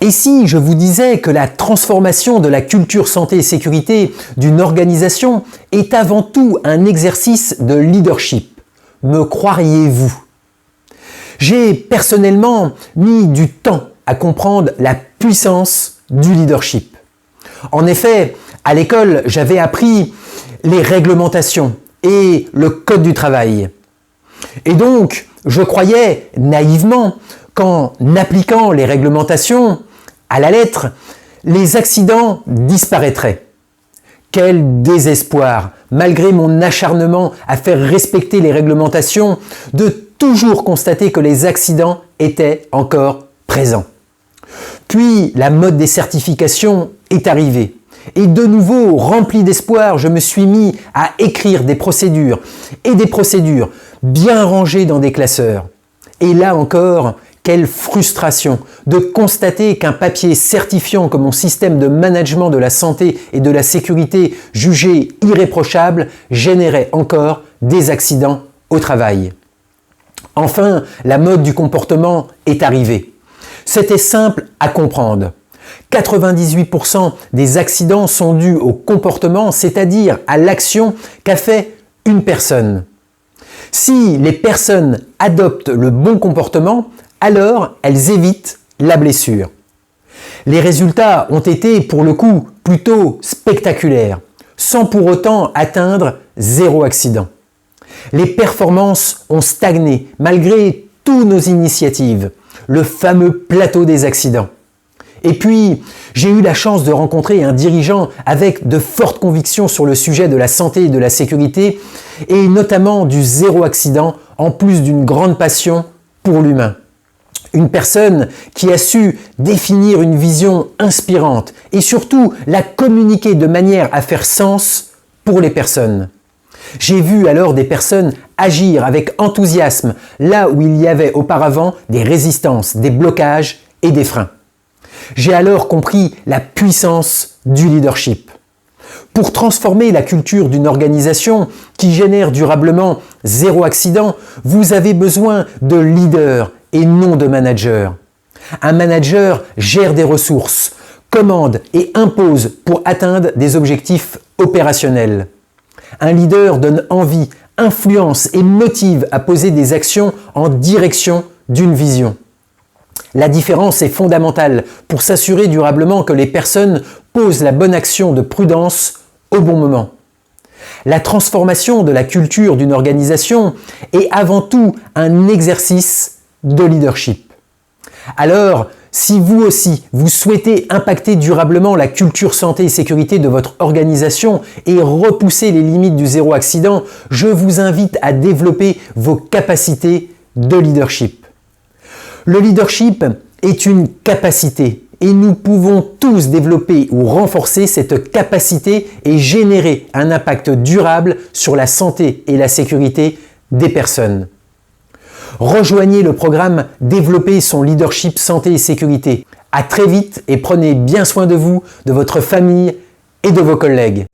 Et si je vous disais que la transformation de la culture santé et sécurité d'une organisation est avant tout un exercice de leadership, me croiriez-vous? J'ai personnellement mis du temps à comprendre la puissance du leadership. En effet, à l'école, j'avais appris les réglementations et le code du travail. Et donc, je croyais naïvement qu'en appliquant les réglementations à la lettre, les accidents disparaîtraient. Quel désespoir, malgré mon acharnement à faire respecter les réglementations, de toujours constater que les accidents étaient encore présents. Puis la mode des certifications est arrivée. Et de nouveau, rempli d'espoir, je me suis mis à écrire des procédures bien rangées dans des classeurs. Et là encore, quelle frustration de constater qu'un papier certifiant que mon système de management de la santé et de la sécurité jugé irréprochable générait encore des accidents au travail. Enfin, la mode du comportement est arrivée. C'était simple à comprendre. 98% des accidents sont dus au comportement, c'est-à-dire à l'action qu'a fait une personne. Si les personnes adoptent le bon comportement, alors elles évitent la blessure. Les résultats ont été pour le coup plutôt spectaculaires, sans pour autant atteindre 0 accident. Les performances ont stagné malgré toutes nos initiatives, le fameux plateau des accidents. Et puis, j'ai eu la chance de rencontrer un dirigeant avec de fortes convictions sur le sujet de la santé et de la sécurité, et notamment du 0 accident, en plus d'une grande passion pour l'humain. Une personne qui a su définir une vision inspirante et surtout la communiquer de manière à faire sens pour les personnes. J'ai vu alors des personnes agir avec enthousiasme là où il y avait auparavant des résistances, des blocages et des freins. J'ai alors compris la puissance du leadership. Pour transformer la culture d'une organisation qui génère durablement 0 accident, vous avez besoin de leaders et non de managers. Un manager gère des ressources, commande et impose pour atteindre des objectifs opérationnels. Un leader donne envie, influence et motive à poser des actions en direction d'une vision. La différence est fondamentale pour s'assurer durablement que les personnes posent la bonne action de prudence au bon moment. La transformation de la culture d'une organisation est avant tout un exercice de leadership. Alors, si vous aussi, vous souhaitez impacter durablement la culture santé et sécurité de votre organisation et repousser les limites du 0 accident, je vous invite à développer vos capacités de leadership. Le leadership est une capacité et nous pouvons tous développer ou renforcer cette capacité et générer un impact durable sur la santé et la sécurité des personnes. Rejoignez le programme Développer son leadership santé et sécurité. À très vite et prenez bien soin de vous, de votre famille et de vos collègues.